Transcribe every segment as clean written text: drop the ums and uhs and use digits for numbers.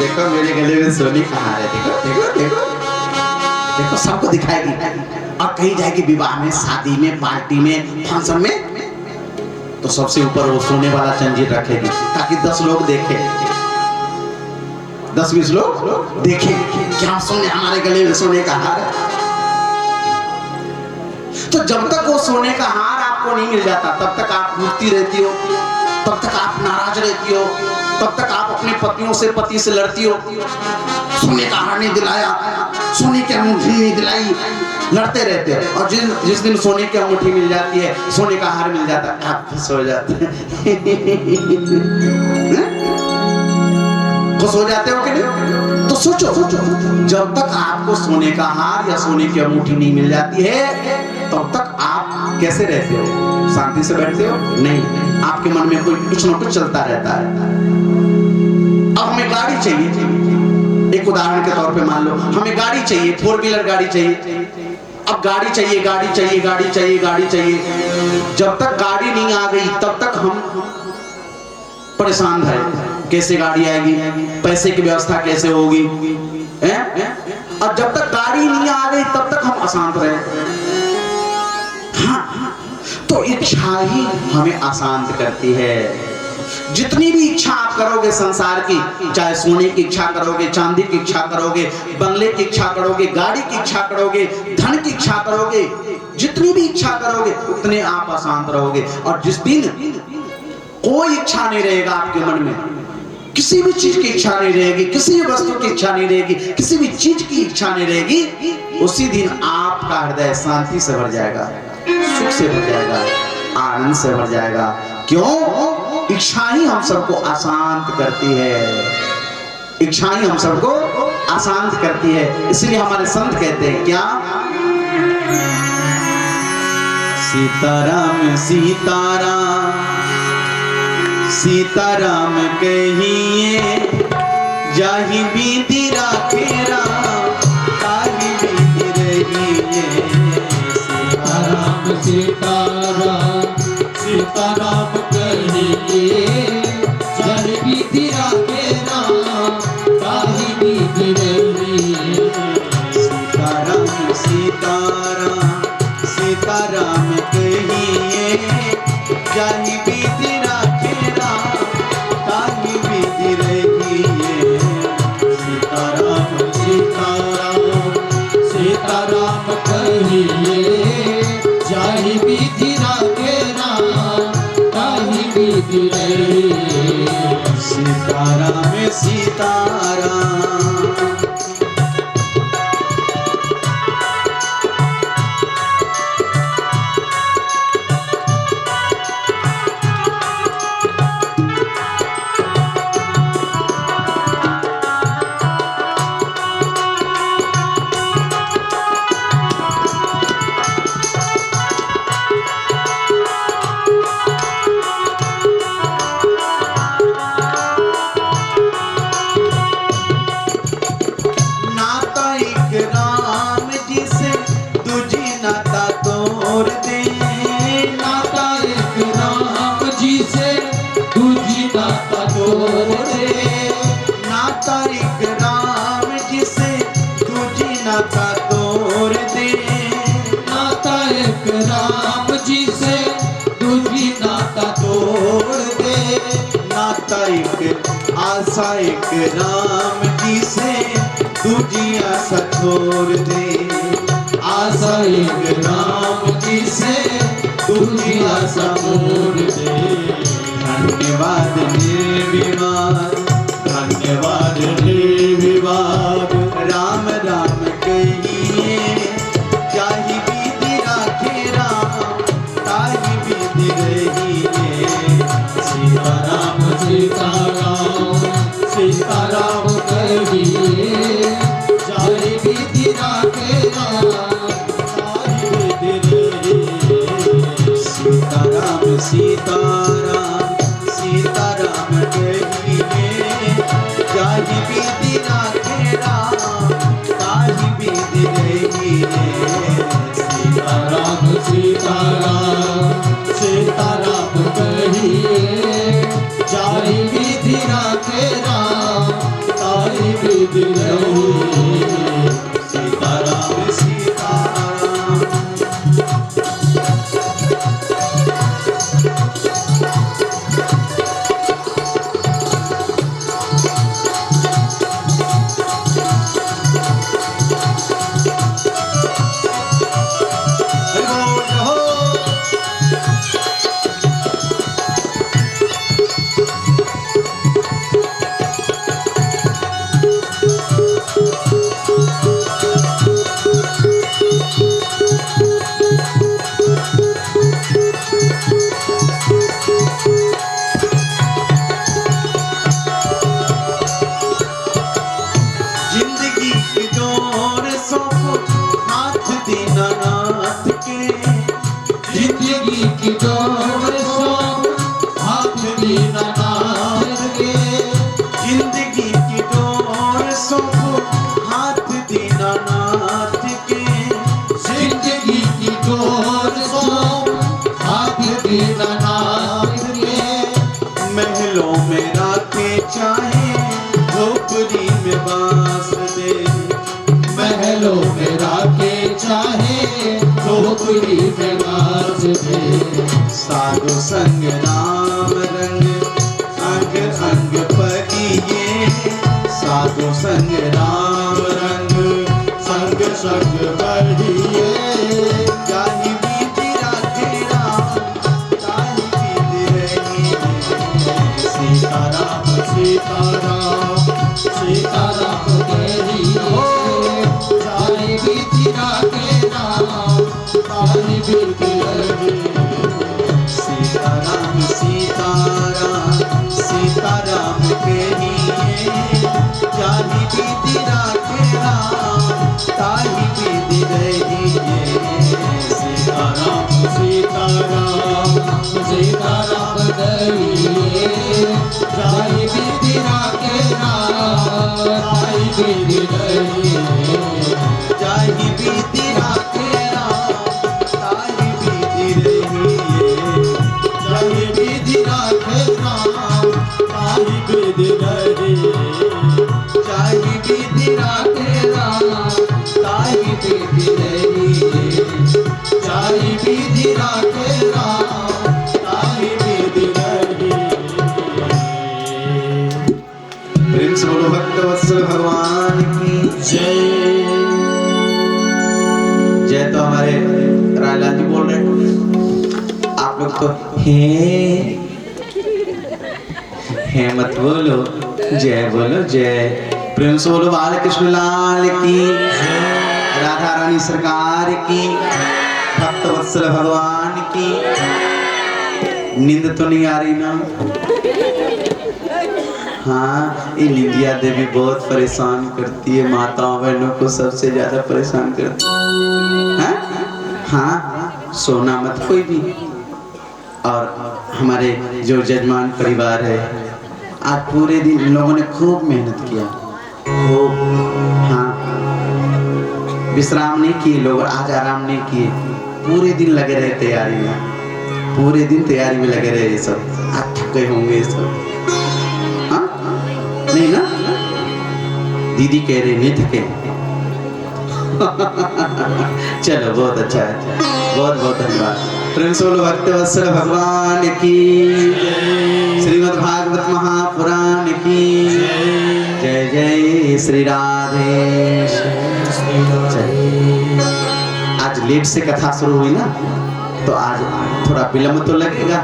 देखो मेरे गले में सोने का हार है, देखो देखो देखो देखो, सबको दिखाएगी। और कहीं जाएगी विवाह में, शादी में, पार्टी में, फंक्शन में, तो सबसे ऊपर वो सोने वाला जंजीर रखेगी ताकि 10 लोग देखे, 10-20 लोग देखे क्या सोने, हमारे गले में सोने का हार है। तो जब तक वो सोने का हार आपको नहीं मिल जाता तब तक आप रूठती रहती हो, तब तक आप नाराज रहती हो, तब तक आप अपने पतियों से, पति से लड़ती हो। सोने का हार नहीं दिलाया, सोने की अंगूठी नहीं दिलाई, लड़ते रहते हो। और जिस दिन सोने की अंगूठी मिल जाती है, सोने का हार मिल जाता है, आप खुश हो जाते हैं। खुश हो जाते हो कि नहीं? तो सोचो, जब तक आपको सोने का हार या सोने की अंगूठी नहीं मिल जाती है तब तक आप कैसे रहते हो? शांति से बैठते हो? नहीं, आपके मन में कोई कुछ ना कुछ चलता रहता है। अब हमें गाड़ी चाहिए, एक उदाहरण के तौर पे मान लो हमें गाड़ी चाहिए, 4 व्हीलर गाड़ी चाहिए। अब गाड़ी चाहिए, गाड़ी चाहिए, गाड़ी चाहिए, गाड़ी चाहिए। जब तक गाड़ी नहीं आ गई तब तक हम परेशान रहे, कैसे गाड़ी आएगी, पैसे की व्यवस्था कैसे होगी, और जब तक गाड़ी नहीं आ गई तब तक हम अशांत रहे। हाँ, तो इच्छा ही हमें अशांत करती है। जितनी भी इच्छा आप करोगे संसार की, चाहे सोने की इच्छा करोगे, चांदी की इच्छा करोगे, बंगले की इच्छा करोगे, गाड़ी की इच्छा करोगे, धन की इच्छा करोगे, जितनी भी इच्छा करोगे उतने आप अशांत रहोगे। और जिस दिन कोई इच्छा नहीं रहेगा आपके मन में, किसी भी चीज की इच्छा नहीं रहेगी, किसी भी वस्तु की इच्छा नहीं रहेगी, किसी भी चीज की इच्छा नहीं रहेगी, उसी दिन आपका हृदय शांति से भर जाएगा, सुख से भर जाएगा, आनंद से भर जाएगा। क्यों? इच्छा ही हम सबको अशांत करती है, इच्छा ही हम सबको अशांत करती है। इसलिए हमारे संत कहते हैं क्या? सीताराम सीताराम सीताराम कहिए, जाहि विधि राखे राम, ताहि विधि रहिए। सीताराम सीताराम सीताराम कहिए, जाहि विधि राखे राम, ताहि विधि रहिए। सीताराम सीताराम सीताराम कहिए, जाहि विधि राखे राम, ताहि विधि रहिए। सीताराम सीताराम सीताराम कहिए, जाहि विधि राखे राम, ताहि विधि रहिए। सीताराम सीताराम। आशा एक राम जी से दूजी आशा छोड़ दे, आशा एक राम जी से दूजी आशा छोड़ दे। धन्यवाद निर्विवाद, धन्यवाद निर्विवाद, राम राम कहिए, जाहि विधि राखे राम, ताहि विधि रहिए। सीताराम सीताराम सीताराम कहिए, जाहि विधि राखे राम, ताहि विधि रहिए। सीताराम सीताराम सीताराम कहिए, जाहि विधि राखे राम, ताहि विधि रहिए। सीताराम सीताराम सीताराम कहिए, जाहि विधि राखे राम, ताहि बीती रही। सीताराम सीताराम। जिंदगी की डोर सौंपो हाथ दीनानाथ के। जिंदगी की डोर सौंप हाथ दीनानाथ के। जिंदगी की डोर सौंपो हाथ दीनानाथ के। जिंदगी की डोर सौंप हाथ दीनानाथ के। महलों में राखे चाहे झोपड़ी में बास दे। महलों में राखे चाहे झोपड़ी में बास दे। साधु संग राम रंग अंग अंग परिये। साधु संग राम रंग संग संग बढ़िए। जाहि बीती राखे राम ताहि बीती रहिए। सीताराम सीताराम सीताराम तेरी हो। जाए बीती राखे राम ताहि बीती रही। सीताराम सीताराम सीताराम कहिए। जाहि बीती राखे राम ताहि बीती रहिए। सीताराम सीताराम सीताराम कहिए। जाए बीती राखे राम ताहि बीती रही। जाहि बीती राखे राम ताहि बीती रहिए। जाहि बीती राखे राम ताहि बीती रही। जाहि बीती राखे राम ताहि बीती रहिए। जाहि बीती राखे राम ताहि बीती रही। प्रेम से बोलो भक्तवत्सल भगवान की जय। जय। तो हमारे राजलाल जी बोल रहे हैं, आप लोग तो हैं मत बोलो, जय बोलो जय। प्रेम से बोलो बालकृष्ण लाल की, राधा रानी सरकार की, भक्तवत्सल भगवान की। नींद तो नहीं आ रही ना? हाँ, ये निंदिया देवी बहुत परेशान करती है, माताओं बहनों को सबसे ज्यादा परेशान करती है। हाँ, सोना मत कोई भी। और हमारे जो जजमान परिवार है, आज पूरे दिन इन लोगों ने खूब मेहनत किया, खूब। हाँ, विश्राम नहीं किए लोग, आज आराम नहीं किए, पूरे दिन लगे रहे तैयारी में, पूरे दिन तैयारी में लगे रहे। ये सब आज थक गए होंगे ये सब। हाँ, नहीं ना? दीदी कह रहे नहीं थके। चलो, बहुत अच्छा है, बहुत बहुत धन्यवाद। प्रेम से बोलो भक्तवत्सल भगवान की, श्रीमद् भागवत महापुराण की जय। जय श्री राधे। आज लेट से कथा शुरू हुई ना, तो आज थोड़ा विलंब तो लगेगा,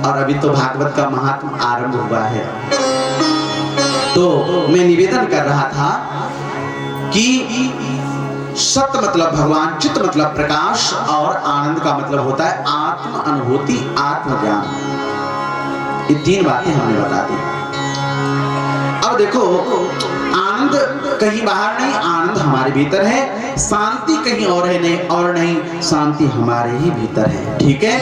और अभी तो भागवत का महात्म आरंभ हुआ है। तो मैं निवेदन कर रहा था कि सत मतलब भगवान, चित्त मतलब प्रकाश, और आनंद का मतलब होता है आत्म अनुभूति, आत्मज्ञान। ये तीन बातें हमने बता दी। अब देखो, आनंद कहीं बाहर नहीं, आनंद हमारे भीतर है। शांति कहीं और है नहीं, और नहीं, शांति हमारे ही भीतर है। ठीक है?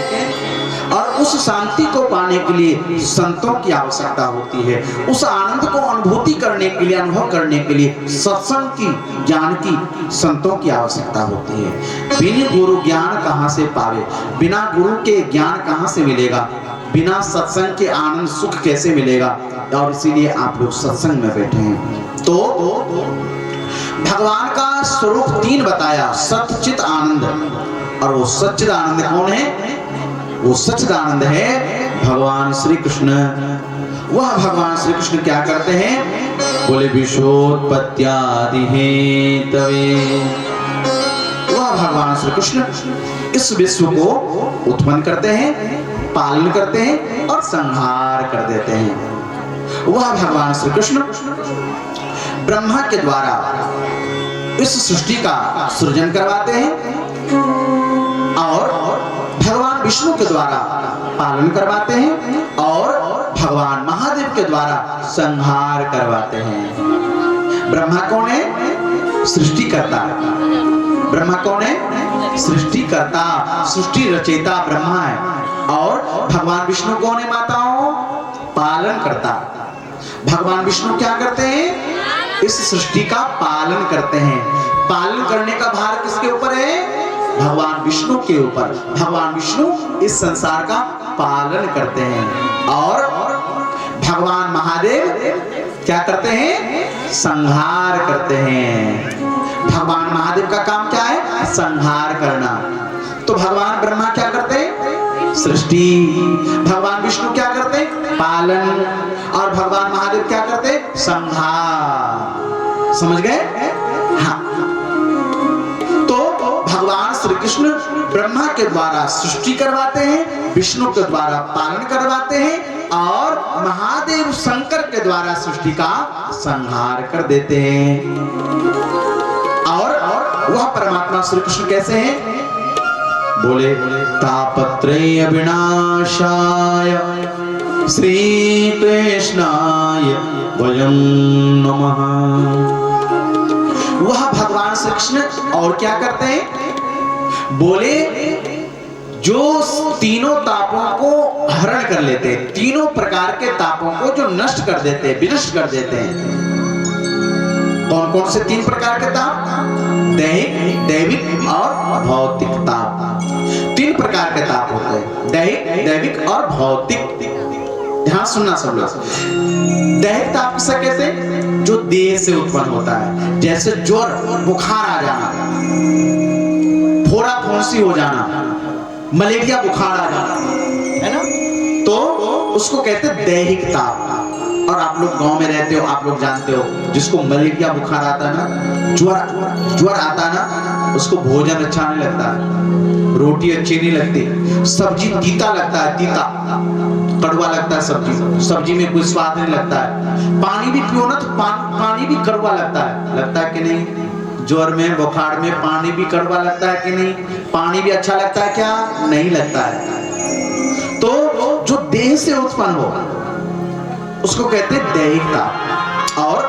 और उस शांति को पाने के लिए संतों की आवश्यकता होती है। उस आनंद को अनुभूति करने के लिए, अनुभव करने के लिए सत्संग की, ज्ञान की, संतों की आवश्यकता होती है। बिना गुरु ज्ञान कहाँ से पावे, बिना गुरु के ज्ञान कहाँ से मिलेगा, बिना सत्संग के आनंद सुख कैसे मिलेगा। और इसीलिए आप लोग सत्संग में बैठे हैं। तो भगवान का स्वरूप 3 बताया, सत्य चित आनंद। और वो सच्चिद आनंद कौन है? वो सच्चिद आनंद है भगवान श्री कृष्ण। वह भगवान श्री कृष्ण क्या करते हैं? बोले विश्वोत्पत्त्यादि हेतवे। वह भगवान श्री कृष्ण इस विश्व को उत्पन्न करते हैं, पालन करते हैं और संहार कर देते हैं। वह भगवान श्री कृष्ण ब्रह्मा के द्वारा इस सृष्टि का सृजन करवाते हैं और भगवान विष्णु के द्वारा पालन करवाते हैं और भगवान महादेव के द्वारा संहार करवाते हैं। ब्रह्मा कौन है? सृष्टिकर्ता। ब्रह्मा कौन है? सृष्टिकर्ता, सृष्टि रचयिता ब्रह्मा है। और भगवान विष्णु कौन है माताओं? पालन करता। भगवान विष्णु क्या करते हैं? इस सृष्टि का पालन करते हैं। पालन करने का भार किसके ऊपर है? भगवान विष्णु के ऊपर। भगवान विष्णु इस संसार का पालन करते हैं और भगवान महादेव क्या करते हैं? संहार करते हैं। भगवान महादेव का काम क्या है? संहार करना। तो भगवान ब्रह्मा क्या करते हैं? सृष्टि। भगवान विष्णु क्या करते हैं? पालन। और भगवान महादेव क्या करते हैं? संहार। समझ गए? हाँ। तो भगवान श्री कृष्ण ब्रह्मा के द्वारा सृष्टि करवाते हैं, विष्णु के द्वारा पालन करवाते हैं और महादेव शंकर के द्वारा सृष्टि का संहार कर देते हैं। और वह परमात्मा श्री कृष्ण कैसे हैं? बोले तापत्रय विनाशाय श्री कृष्णाय वयं नमः। वह भगवान श्री कृष्ण और क्या करते हैं? बोले जो तीनों तापों को हरण कर लेते हैं, तीनों प्रकार के तापों को जो नष्ट कर देते हैं, विनष्ट कर देते हैं। कौन कौन से 3 प्रकार के ताप? दैहिक, दैविक और भौतिक ताप। 3 प्रकार के ताप होते हैं, दैहिक, दैविक और भौतिक। ध्यान सुनना सब लोग। दैहिक ताप किसे कहते हैं? जो देह से उत्पन्न होता है, जैसे ज्वर, बुखार आ जाना, फोड़ा फुंसी हो जाना, मलेरिया बुखार आ जाना, है ना? तो उसको कहते हैं दैहिक ताप। और आप लोग गांव में रहते हो, आप लोग जानते हो, जिसको मलेरिया बुखार आता है ना, ज्वर आता है ना, उसको भोजन अच्छा नहीं लगता है, रोटी अच्छी नहीं लगती, सब्जी तीता लगता है, तीता कड़वा लगता है, सब्जी में कोई स्वाद नहीं लगता है। पानी भी पियो ना तो पानी भी कड़वा लगता है कि नहीं? ज्वर में, बुखार में पानी भी कड़वा लगता है कि नहीं? पानी भी अच्छा लगता है क्या? नहीं लगता है। तो जो देह से उत्पन्न हो उसको कहते हैं दैहिक ताप। और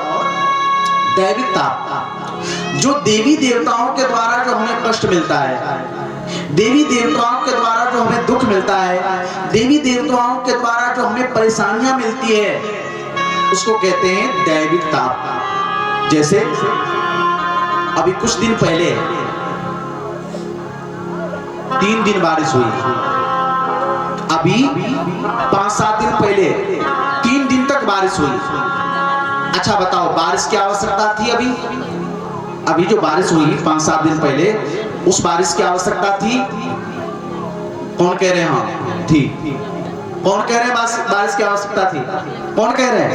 दैविक ताप जो देवी देवताओं के द्वारा जो हमें कष्ट मिलता है, देवी देवताओं के द्वारा जो हमें दुख मिलता है, देवी देवताओं के द्वारा जो हमें परेशानियां मिलती है, उसको कहते हैं दैविक ताप। जैसे अभी कुछ दिन पहले 3 दिन बारिश हुई, अभी 5-7 दिन पहले 3 दिन तक बारिश हुई। अच्छा बताओ, बारिश की आवश्यकता थी? अभी जो बारिश हुई 5-7 दिन पहले, उस बारिश की आवश्यकता थी? कौन कह रहे हैं? हाँ, थी। कौन कह रहे हैं बारिश की आवश्यकता थी? कौन कह रहे हैं?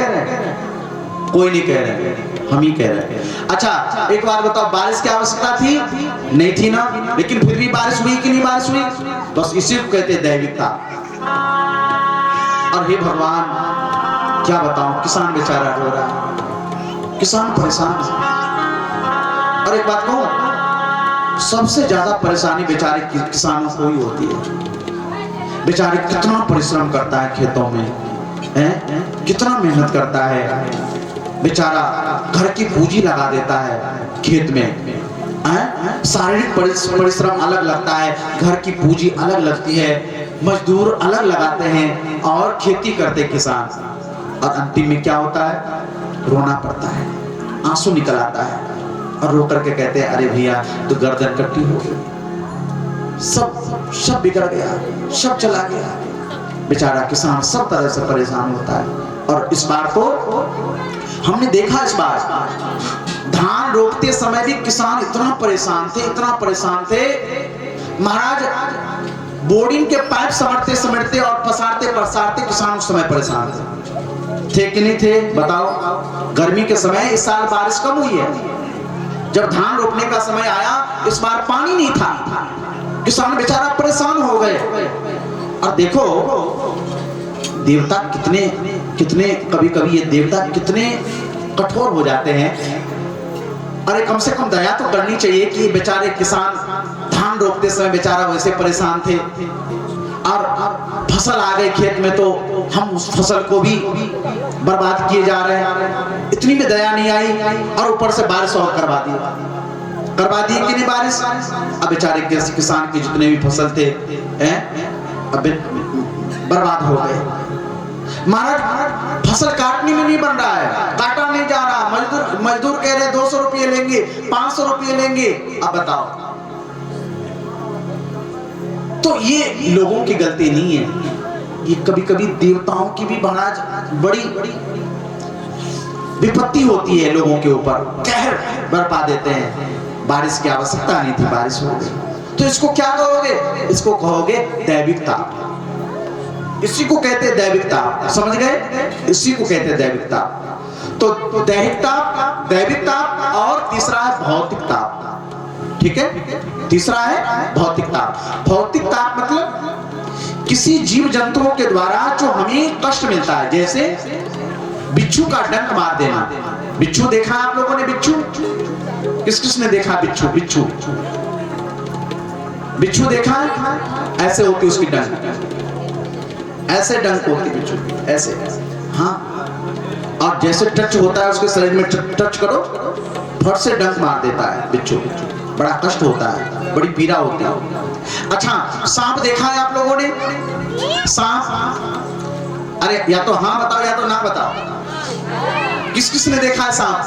कोई नहीं कह रहे, हम ही कह रहे हैं। अच्छा एक बात बताओ, बारिश की आवश्यकता थी? नहीं थी ना, लेकिन फिर भी बारिश हुई कि नहीं बारिश हुई? बस इसी को कहते हैं दैविकता। और हे भगवान, क्या बताऊं, किसान बेचारा रो रहा है, किसान परेशान है। और एक बात कहूं, सबसे ज्यादा परेशानी बेचारे किसानों को ही होती है। बेचारे कितना परिश्रम करता है खेतों में, कितना मेहनत करता है बेचारा, घर की पूंजी लगा देता है खेत में, शारीरिक परिश्रम अलग लगता है, घर की पूंजी अलग लगती है, मजदूर अलग लगाते हैं और खेती करते किसान। और अंतिम में क्या होता है? रोना पड़ता है, आंसू निकल आता है और रो करके कहते हैं अरे भैया तो गर्दन कट्टी हो गई, सब बिगड़ गया, सब चला गया। बेचारा किसान सब तरह से परेशान होता है। और इस बार तो हमने देखा इस बार धान रोपते समय भी किसान इतना परेशान थे महाराज। बोर्डिंग के पाइप समटते और पसारते किसान उस समय परेशान थे कि नहीं थे? बताओ। गर्मी के समय इस साल बारिश कम हुई है, जब धान रोपने का समय आया इस बार पानी नहीं था, किसान बेचारा परेशान हो गए। और देखो देवता कितने कभी ये देवता कितने कठोर हो जाते हैं। अरे कम से कम दया तो करनी चाहिए कि बेचारे किसान धान रोपते समय बेचारा वैसे परेशान थे और फसल आ गई खेत में तो हम उस फसल को भी बर्बाद किए जा रहे हैं। इतनी भी दया नहीं आई और ऊपर से बारिश और करवा दी कि नहीं बारिश। अब बेचारे किसान के जितने भी फसल थे अब बर्बाद हो गए। महाराज फसल काटने में नहीं बन रहा है, काटा नहीं जा रहा। मजदूर कह रहे 200 रुपये लेंगे, 500 रुपये लेंगे। अब बताओ, तो ये लोगों की गलती नहीं है, ये कभी देवताओं की भी महाराज बड़ी विपत्ति होती है लोगों के ऊपर, कहर बरपा देते हैं। बारिश की आवश्यकता नहीं थी, बारिश हो गई। तो इसको क्या कहोगे? इसको कहोगे दैविकता। इसी को कहते हैं दैविकता, समझ गए? इसी को कहते हैं दैविकता। तो दैविकता और तीसरा है भौतिकता। ठीक है, तीसरा है भौतिकता। भौतिकता मतलब किसी जीव जंतुओं के द्वारा जो हमें कष्ट मिलता है, जैसे बिच्छू का डंक मार देना। बिच्छू देखा आप लोगों ने? बिच्छू किसने देखा? बिच्छू देखा? ऐसे होती उसकी डंक, ऐसे डंक होती बिच्छू, ऐसे। हाँ, और जैसे टच होता है उसके शरीर में, टच करो फट से डंक मार देता है बिच्छू। बड़ा कष्ट होता है, बड़ी पीड़ा होती है। अच्छा, सांप देखा है आप लोगों ने? सांप, अरे या तो हाँ बताओ या तो ना बताओ। किसने देखा है सांप?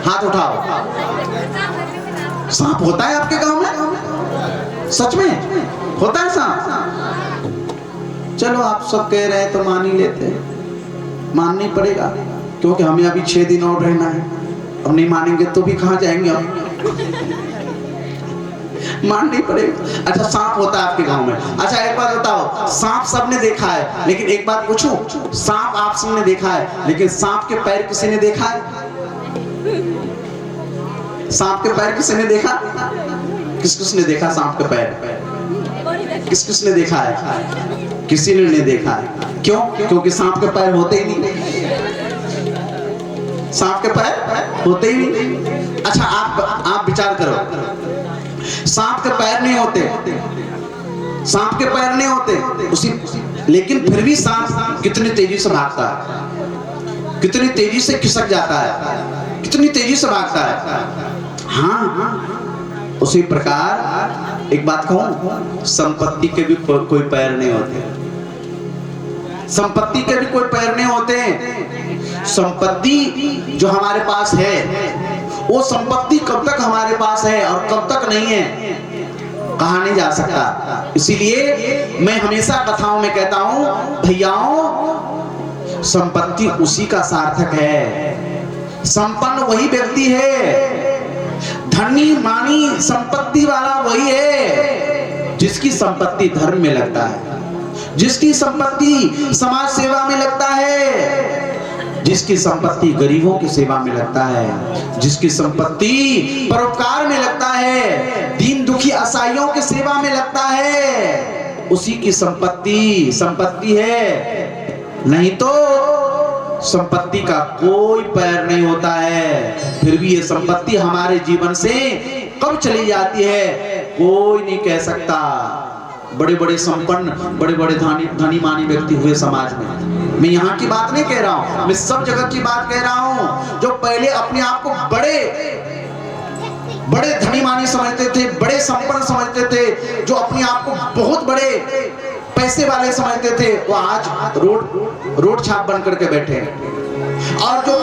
हाथ उठाओ। सांप होता है आपके गांव में? सच में होता है सांप? चलो आप सब कह रहे हैं तो मान ही लेते हैं, मानना ही पड़ेगा क्योंकि हमें अभी 6 दिन और रहना है। अब नहीं मानेंगे तो भी कहाँ जाएंगे हम? मानना ही पड़ेगा। अच्छा, सांप होता है आपके गांव में? अच्छा एक बात बताओ, सांप सबने देखा है, लेकिन एक बात पूछूं, सांप आप सबने देखा है, लेकिन सांप के पैर किसी ने देखा है? सांप के पैर किसी ने देखा? किसने देखा सांप के पैर? किसने देखा है? किसी ने नहीं देखा है। क्यों? क्योंकि सांप के पैर होते ही नहीं। सांप के पैर होते ही नहीं। अच्छा आप विचार करो, सांप के पैर नहीं होते, सांप के पैर नहीं होते उसी, लेकिन फिर भी सांप कितनी तेजी से भागता है, कितनी तेजी से खिसक जाता है, कितनी तेजी से भागता है। हाँ, उसी प्रकार एक बात कहूं, संपत्ति के भी कोई पैर नहीं होते। संपत्ति के भी कोई पैर नहीं होते। संपत्ति जो हमारे पास है, वो संपत्ति कब तक हमारे पास है और कब तक नहीं है, कहा नहीं जा सकता। इसीलिए मैं हमेशा कथाओं में कहता हूं, भैयाओं, संपत्ति उसी का सार्थक है। संपन्न वही व्यक्ति है, धनी मानी संपत्ति वाला वही है जिसकी संपत्ति धर्म में लगता है, जिसकी संपत्ति समाज सेवा में लगता है, जिसकी संपत्ति गरीबों की सेवा में लगता है, जिसकी संपत्ति परोपकार में लगता है, दीन दुखी असहायों की सेवा में लगता है, उसी की संपत्ति है। नहीं तो संपत्ति का कोई पैर नहीं होता है। फिर भी ये संपत्ति हमारे जीवन से कब चली जाती है कोई नहीं कह सकता। बड़े बड़े संपन्न, बड़े बड़े धनी मानी व्यक्ति हुए समाज में। मैं यहाँ की बात नहीं कह रहा हूँ, मैं सब जगह की बात कह रहा हूँ। जो पहले अपने आप को बड़े धनी मानी समझते थे, बड़े संपन्न समझते थे, जो अपने आप को बहुत बड़े पैसे वाले समझते थे, वो आज रोड छाप बन करके बैठे हैं। और जो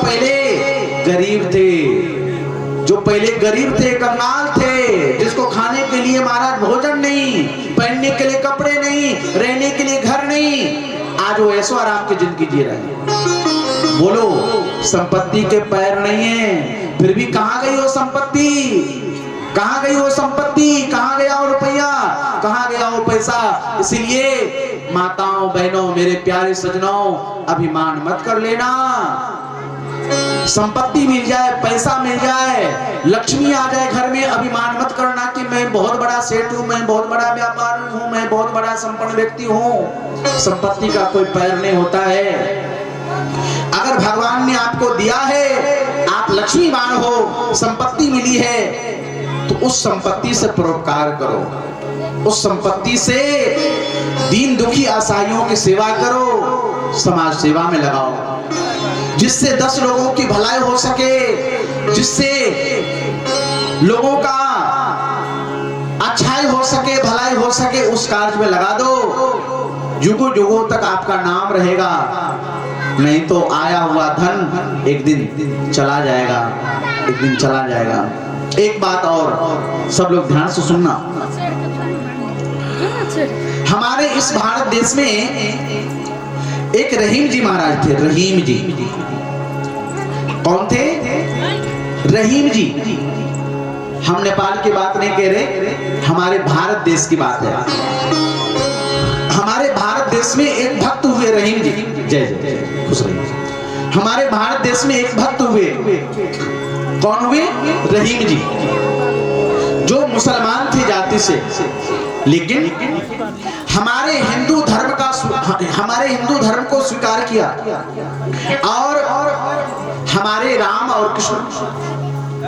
पहले गरीब थे, कंगाल थे, जिसको खाने के लिए महाराज भोजन नहीं, पहनने के लिए कपड़े नहीं, रहने के लिए घर नहीं, आज वो ऐशो आराम की जिंदगी जी रहे हैं। बोलो, संपत्ति के पैर नहीं है, फिर भी कहां गई वो संपत्ति, कहां गई वो संपत्ति, कहां गया वो रुपया, कहां गया वो पैसा। इसलिए माताओं बहनों मेरे प्यारे सजनों, अभिमान मत कर लेना। संपत्ति मिल जाए, पैसा मिल जाए, लक्ष्मी आ जाए घर में, अभिमान मत करना कि मैं बहुत बड़ा सेठ हूं, मैं बहुत बड़ा व्यापारी हूं, मैं बहुत बड़ा संपन्न व्यक्ति हूं। संपत्ति का कोई पैर नहीं होता है। अगर भगवान ने आपको दिया है, आप लक्ष्मीवान हो, संपत्ति मिली है, तो उस संपत्ति से परोपकार करो, उस संपत्ति से दीन दुखी असहायों की सेवा करो, समाज सेवा में लगाओ, जिससे 10 लोगों की भलाई हो सके, जिससे लोगों का अच्छाई हो सके, भलाई हो सके, उस कार्य में लगा दो। युगों युगों तक आपका नाम रहेगा। नहीं तो आया हुआ धन एक दिन चला जाएगा, एक दिन चला जाएगा। एक बात और, सब लोग ध्यान से सुनना। हमारे इस भारत देश में एक रहीम जी महाराज थे। रहीम जी कौन थे? रहीम जी। हम नेपाल की बात नहीं कह रहे, हमारे भारत देश की बात है। हमारे भारत देश में एक भक्त हुए रहीम जी, जय जय खुश रहिए। हमारे भारत देश में एक भक्त हुए, कौन हुए? रहीम जी, जो मुसलमान थे जाति से, लेकिन हमारे हिंदू धर्म को स्वीकार किया और हमारे राम और कृष्ण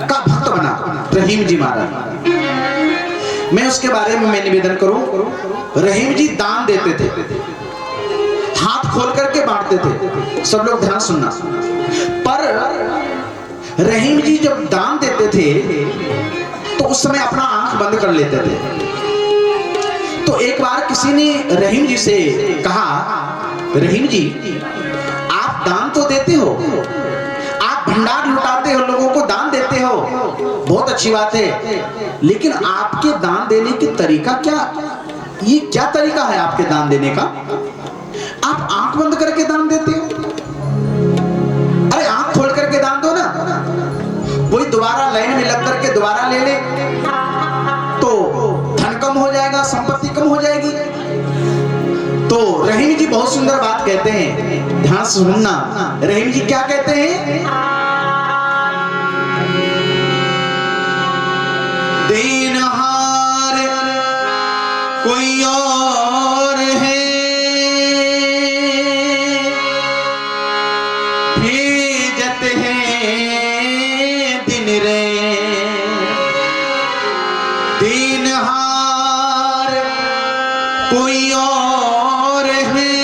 का भक्त बना रहीम जी महाराज। मैं उसके बारे में मैं निवेदन करूं। रहीम जी दान देते थे, हाथ खोल करके बांटते थे। सब लोग ध्यान सुनना। पर रहीम जी जब दान देते थे तो उस समय अपना आंख बंद कर लेते थे। तो एक बार किसी ने रहीम जी से कहा, रहीम जी आप दान तो देते हो, आप भंडार लुटाते हो, लोगों को दान देते हो, बहुत अच्छी बात है, लेकिन आपके दान देने की तरीका क्या, ये क्या तरीका है आपके दान देने का? आप आंख बंद करके दान देते हो। अरे आंख खोल करके दान दो ना, कोई दोबारा लाइन में लग करके दोबारा ले ले तो धन कम हो जाएगा, संपत्ति कम हो जाएगी। तो रहीम जी बहुत सुंदर बात कहते हैं, ध्यान से सुनना। रहीम जी क्या कहते हैं? देनहार कोई और है, भेजत है दिन रे। देनहार कोई और है,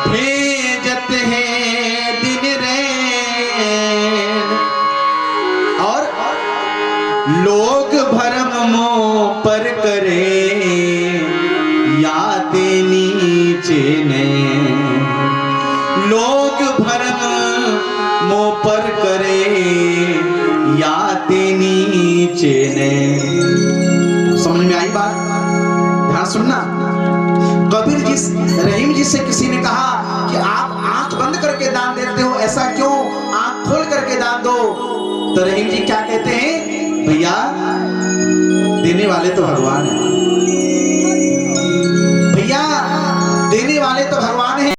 भेजत है दिन रे। और लोग भरम मोह पर करे, याद नीचे ने। लोग भरम मोह पर करे, याद नीचे ने। समझ में आई बात? ध्यान सुनना। कबीर जी, रहीम जी से किसी ने कहा कि आप आंख बंद करके दान देते हो, ऐसा क्यों? आंख खोल करके दान दो। तो रहीम जी क्या कहते हैं? भैया देने वाले तो भगवान है, भैया देने वाले तो भगवान है।